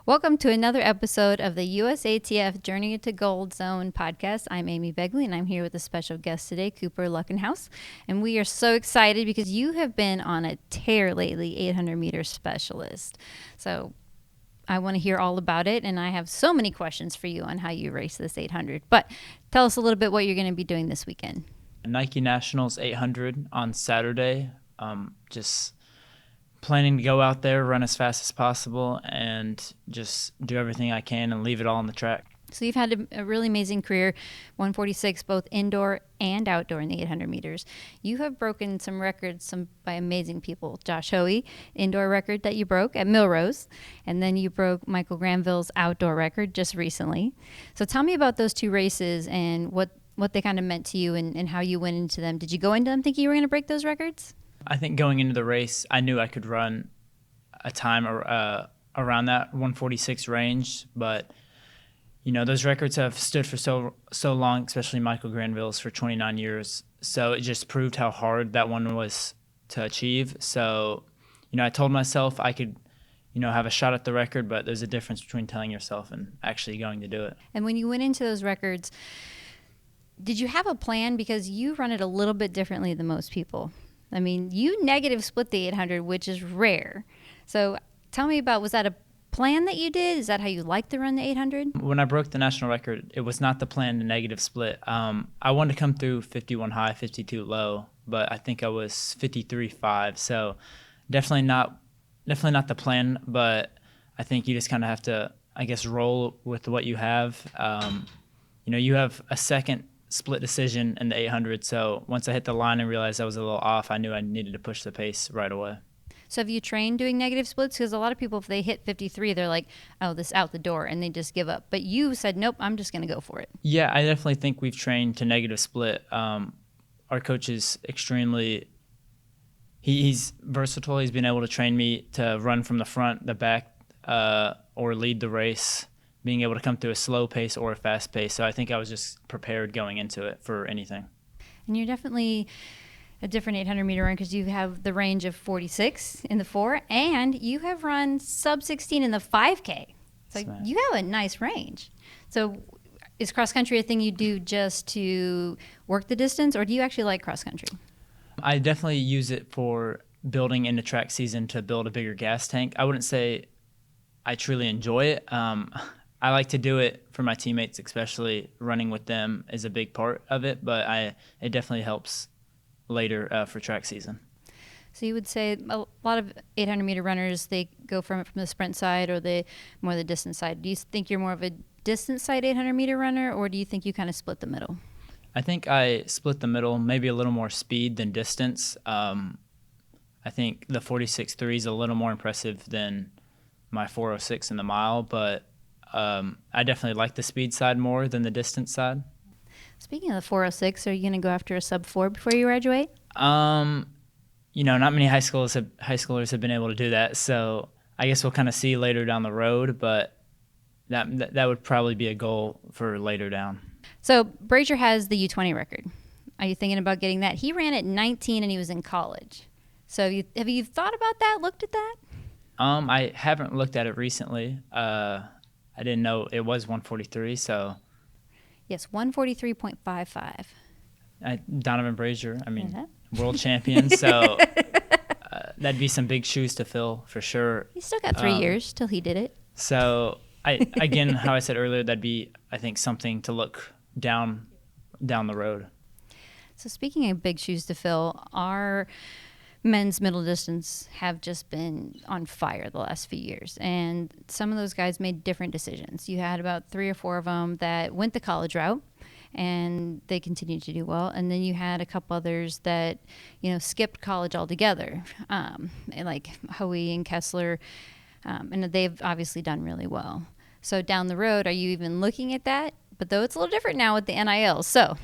Welcome to another episode of the USATF Journey to Gold Zone podcast. I'm Amy Begley, and I'm here with a special guest today, Cooper Lutkenhaus. And we are so excited because you have been on a tear lately, 800-meter specialist. So I want to hear all about it, and I have so many questions for you on how you race this 800. But tell us a little bit what you're going to be doing this weekend. Nike Nationals 800 on Saturday. Just planning to go out there, run as fast as possible, and just do everything I can and leave it all on the track. So you've had a really amazing career, 146 both indoor and outdoor in the 800 meters. You have broken some records by amazing people. Josh Hoey, indoor record that you broke at Millrose, and then you broke Michael Granville's outdoor record just recently. So tell me about those two races and what they kind of meant to you and how you went into them. Did you go into them thinking you were going to break those records? I think going into the race, I knew I could run a time around that 146 range, but you know, those records have stood for so long, especially Michael Granville's for 29 years. So it just proved how hard that one was to achieve. So, you know, I told myself I could, you know, have a shot at the record, but there's a difference between telling yourself and actually going to do it. And when you went into those records, did you have a plan? Because you run it a little bit differently than most people. I mean, you negative split the 800, which is rare. So tell me about, was that a plan that you did? Is that how you like to run the 800? When I broke the national record, it was not the plan to negative split. I wanted to come through 51 high, 52 low, but I think I was 53.5. So definitely not the plan, but I think you just kind of have to, I guess, roll with what you have. You know, you have a second split decision in the 800, so once I hit the line and realized I was a little off, I knew I needed to push the pace right away. So have you trained doing negative splits? Because a lot of people, if they hit 53, they're like, oh, this out the door, and they just give up. But you said, nope, I'm just going to go for it. Yeah, I definitely think we've trained to negative split. Our coach is extremely, he's versatile. He's been able to train me to run from the front, the back, or lead the race, being able to come through a slow pace or a fast pace. So I think I was just prepared going into it for anything. And you're definitely a different 800-meter run because you have the range of 46 in the 4, and you have run sub 16 in the 5K. So you have a nice range. So is cross-country a thing you do just to work the distance, or do you actually like cross-country? I definitely use it for building into track season to build a bigger gas tank. I wouldn't say I truly enjoy it. I like to do it for my teammates, especially running with them is a big part of it, but it definitely helps later for track season. So you would say a lot of 800-meter runners, they go from the sprint side or more the distance side. Do you think you're more of a distance side 800-meter runner, or do you think you kind of split the middle? I think I split the middle, maybe a little more speed than distance. I think the 46.3 is a little more impressive than my 406 in the mile, but I definitely like the speed side more than the distance side. Speaking of the 406, are you going to go after a sub 4 before you graduate? You know, not many high schoolers have been able to do that, so I guess we'll kind of see later down the road, but that would probably be a goal for later down. So Brazier has the U20 record. Are you thinking about getting that? He ran at 19 and he was in college. So have you thought about that, looked at that? I haven't looked at it recently. I didn't know it was 143, so. Yes, 143.55. Donovan Brazier, I mean, world champion, so that'd be some big shoes to fill for sure. He's still got 3 years till he did it. So, again, how I said earlier, that'd be, I think, something to look down the road. So speaking of big shoes to fill, our men's middle distance have just been on fire the last few years, and some of those guys made different decisions. You had about 3 or 4 of them that went the college route, and they continued to do well. And then you had a couple others that, you know, skipped college altogether, like Hoey and Kessler, and they've obviously done really well. So down the road, are you even looking at that? But though it's a little different now with the NIL, so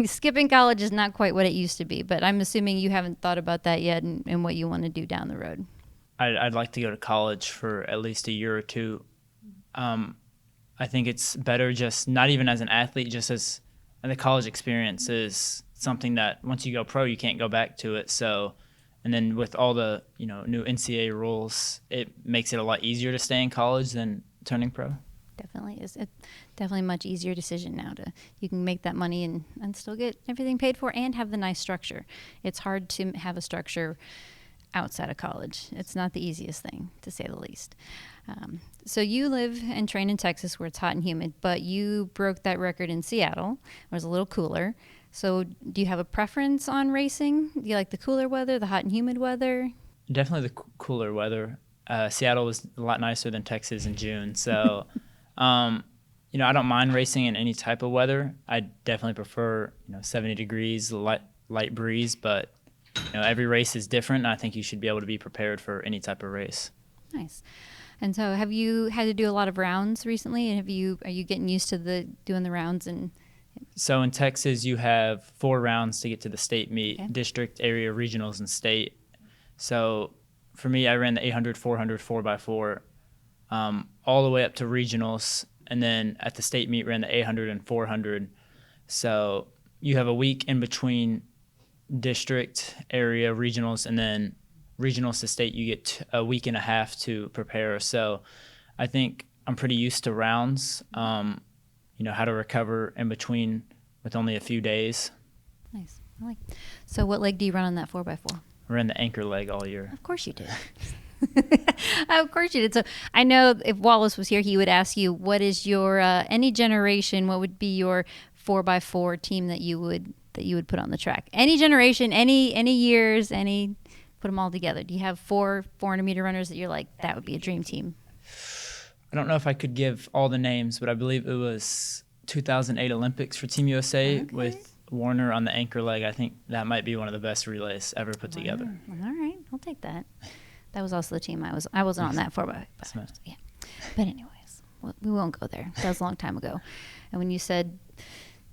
skipping college is not quite what it used to be, but I'm assuming you haven't thought about that yet and what you want to do down the road. I'd like to go to college for at least a year or two. I think it's better just not even as an athlete, just as the college experience is something that once you go pro, you can't go back to it. So And then with all the, new NCAA rules, it makes it a lot easier to stay in college than turning pro. Definitely is. It definitely a much easier decision now you can make that money and still get everything paid for and have the nice structure. It's hard to have a structure outside of college. It's not the easiest thing, to say the least. So you live and train in Texas where it's hot and humid, but you broke that record in Seattle. It was a little cooler. So do you have a preference on racing? Do you like the cooler weather, the hot and humid weather? Definitely the cooler weather. Seattle was a lot nicer than Texas in June. So, I don't mind racing in any type of weather. I definitely prefer, 70 degrees, light breeze, but every race is different, and I think you should be able to be prepared for any type of race. Nice. And so have you had to do a lot of rounds recently? And are you getting used to doing the rounds? So in Texas, you have 4 rounds to get to the state meet, Okay. district, area, regionals, and state. So for me, I ran the 800, 400, 4x4 all the way up to regionals. And then at the state meet, ran the 800 and 400. So you have a week in between district, area, regionals, and then regionals to state, you get a week and a half to prepare. So I think I'm pretty used to rounds, how to recover in between with only a few days. Nice. So what leg do you run on that 4x4? I ran the anchor leg all year. Of course you did. Of course you did. So I know if Wallace was here, he would ask you, what is your, any generation, what would be your 4x4 team that you would put on the track? Any generation, any years, put them all together. Do you have 400-meter runners that you're like, that would be a dream team? I don't know if I could give all the names, but I believe it was 2008 Olympics for Team USA with Warner on the anchor leg. I think that might be one of the best relays ever put together. All right, I'll take that. That was also the team I wasn't on that 4x4. Yeah. But anyways, we won't go there. That was a long time ago. And when you said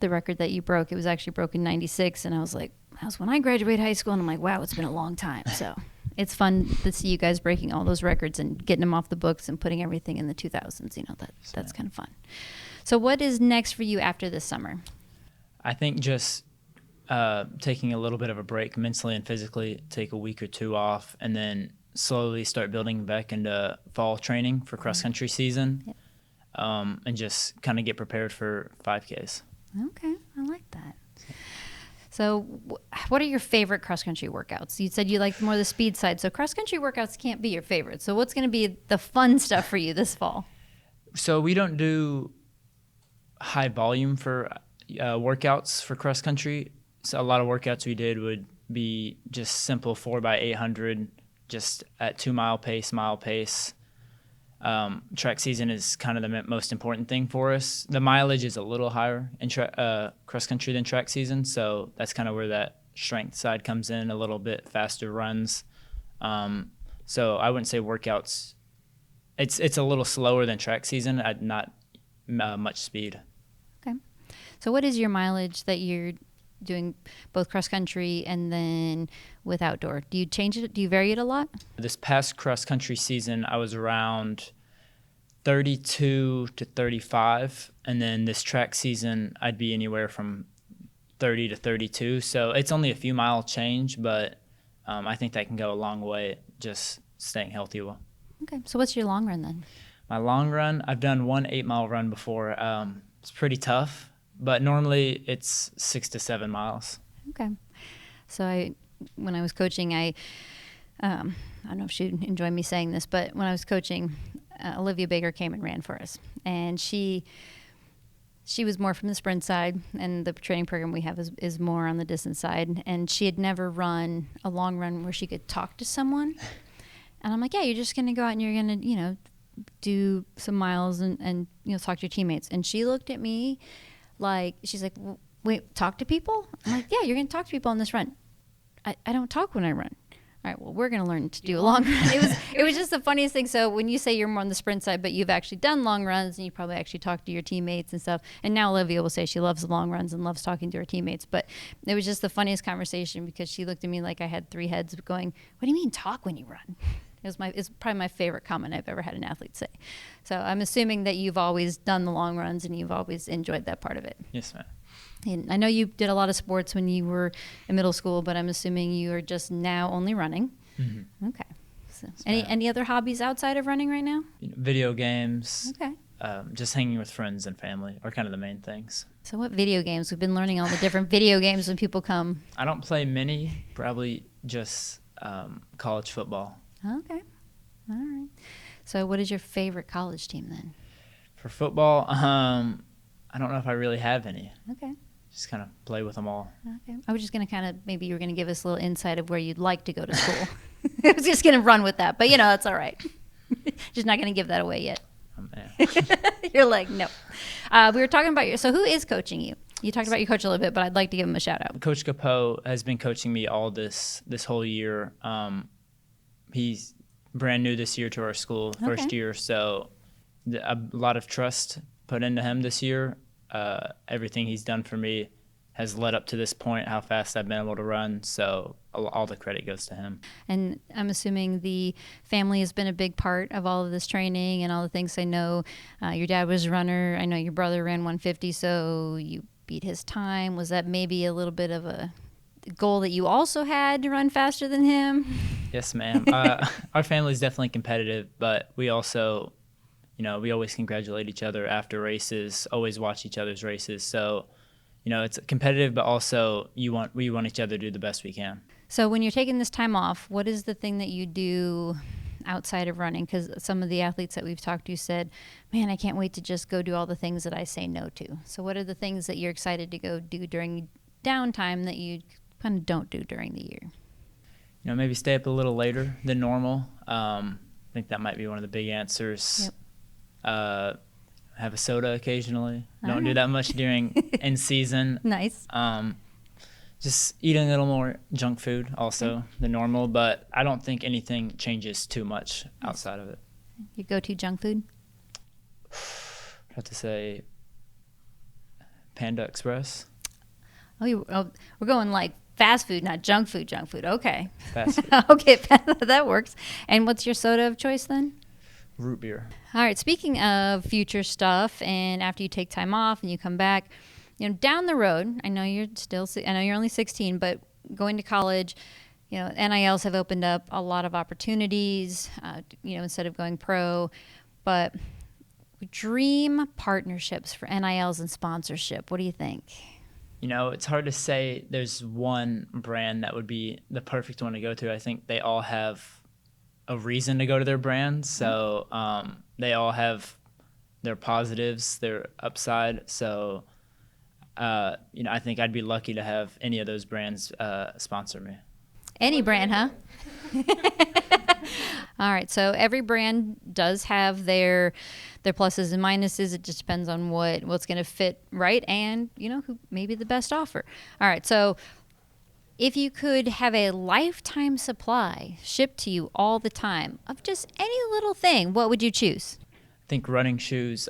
the record that you broke, it was actually broken in 96, and I was like, that was when I graduated high school, and I'm like, wow, it's been a long time. So it's fun to see you guys breaking all those records and getting them off the books and putting everything in the 2000s. That's kind of fun. So what is next for you after this summer? I think just taking a little bit of a break mentally and physically, take a week or 2 off, and then slowly start building back into fall training for cross-country season. Yep. And just kind of get prepared for 5Ks. Okay, I like that. So what are your favorite cross-country workouts? You said you like more the speed side, so cross-country workouts can't be your favorite. So what's going to be the fun stuff for you this fall? So we don't do high volume for workouts for cross-country. So a lot of workouts we did would be just simple 4x800, just at 2-mile pace. Track season is kind of the most important thing for us. The mileage is a little higher in cross country than track season, so that's kind of where that strength side comes in, a little bit faster runs. So I wouldn't say workouts. It's a little slower than track season, at not much speed. Okay. So what is your mileage that you're doing both cross country and then with outdoor? Do you change it? Do you vary it a lot? This past cross country season, I was around 32 to 35, and then this track season, I'd be anywhere from 30 to 32. So it's only a few mile change, but I think that can go a long way, just staying healthy. Okay. So what's your long run then? My long run, I've done one 8-mile run before. It's pretty tough. But normally it's 6 to 7 miles. Okay. So when I was coaching, I don't know if she'd enjoy me saying this, but when I was coaching, Olivia Baker came and ran for us. And she was more from the sprint side, and the training program we have is more on the distance side. And she had never run a long run where she could talk to someone. And I'm like, yeah, you're just going to go out and you're going to, do some miles and talk to your teammates. And she looked at me like, she's like, wait, talk to people? I'm like, yeah, you're going to talk to people on this run. I don't talk when I run. All right, well, we're going to learn to do a long run. It was just the funniest thing. So when you say you're more on the sprint side, but you've actually done long runs and you probably actually talk to your teammates and stuff. And now Olivia will say she loves the long runs and loves talking to her teammates. But it was just the funniest conversation because she looked at me like I had 3 heads going, what do you mean talk when you run? It's probably my favorite comment I've ever had an athlete say. So I'm assuming that you've always done the long runs and you've always enjoyed that part of it. Yes, ma'am. And I know you did a lot of sports when you were in middle school, but I'm assuming you are just now only running. Mm-hmm. Okay. So any other hobbies outside of running right now? Video games. Okay. Just hanging with friends and family are kind of the main things. So what video games? We've been learning all the different video games when people come. I don't play many, probably just college football. Okay. All right. So what is your favorite college team then? For football, I don't know if I really have any. Okay. Just kind of play with them all. Okay. I was just going to kind of, maybe you were going to give us a little insight of where you'd like to go to school. I was just going to run with that, but that's all right. Just not going to give that away yet. Yeah. You're like, no. We were talking about so who is coaching you? You talked about your coach a little bit, but I'd like to give him a shout out. Coach Capot has been coaching me all this whole year. He's brand new this year to our school, first year, so a lot of trust put into him this year. Everything he's done for me has led up to this point, how fast I've been able to run, so all the credit goes to him. And I'm assuming the family has been a big part of all of this training and all the things. I know your dad was a runner. I know your brother ran 150, so you beat his time. Was that maybe a little bit of a goal that you also had to run faster than him? Yes, ma'am. Our family's definitely competitive, but we also, we always congratulate each other after races, always watch each other's races. So, it's competitive, but also we want each other to do the best we can. So when you're taking this time off, what is the thing that you do outside of running? Because some of the athletes that we've talked to said, man, I can't wait to just go do all the things that I say no to. So what are the things that you're excited to go do during downtime that you kind of don't do during the year? Maybe stay up a little later than normal. I think that might be one of the big answers. Yep. Have a soda occasionally. Don't do that much during in season. Nice. Just eating a little more junk food also than normal, but I don't think anything changes too much outside of it. Your go-to junk food? I have to say Panda Express. Oh, we're going like fast food, not junk food. Junk food. Okay. Fast food. Okay, that works. And what's your soda of choice then? Root beer. All right. Speaking of future stuff, and after you take time off and you come back, down the road, I know you're only 16, but going to college, NILs have opened up a lot of opportunities, instead of going pro, but dream partnerships for NILs and sponsorship. What do you think? It's hard to say there's one brand that would be the perfect one to go to. I think they all have a reason to go to their brand. So they all have their positives, their upside. So, I think I'd be lucky to have any of those brands sponsor me. Any brand, huh? All right. So every brand does have their pluses and minuses. It just depends on what's going to fit right and, who maybe the best offer. All right. So if you could have a lifetime supply shipped to you all the time of just any little thing, what would you choose? I think running shoes.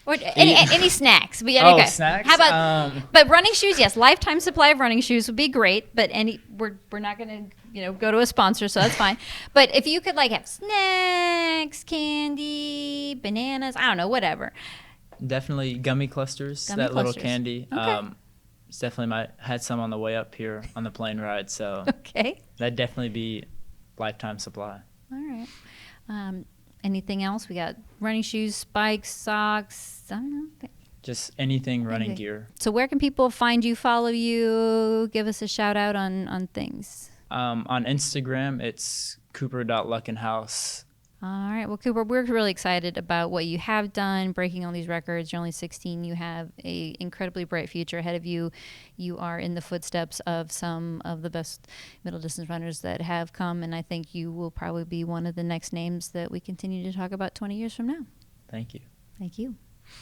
Or any snacks. Okay. Snacks? How about, but running shoes, yes. Lifetime supply of running shoes would be great, but we're not going to, go to a sponsor, so that's fine. But if you could have snacks, candy, bananas, I don't know, whatever. Definitely gummy clusters, little candy. Okay. It's definitely had some on the way up here on the plane ride, so okay. That'd definitely be lifetime supply. All right. Anything else? We got running shoes, spikes, socks, I don't know. Just anything running gear. So where can people find you, follow you, give us a shout out on things? On Instagram, it's Cooper.Lutkenhaus. All right. Well, Cooper, we're really excited about what you have done, breaking all these records. You're only 16. You have an incredibly bright future ahead of you. You are in the footsteps of some of the best middle distance runners that have come, and I think you will probably be one of the next names that we continue to talk about 20 years from now. Thank you. Thank you.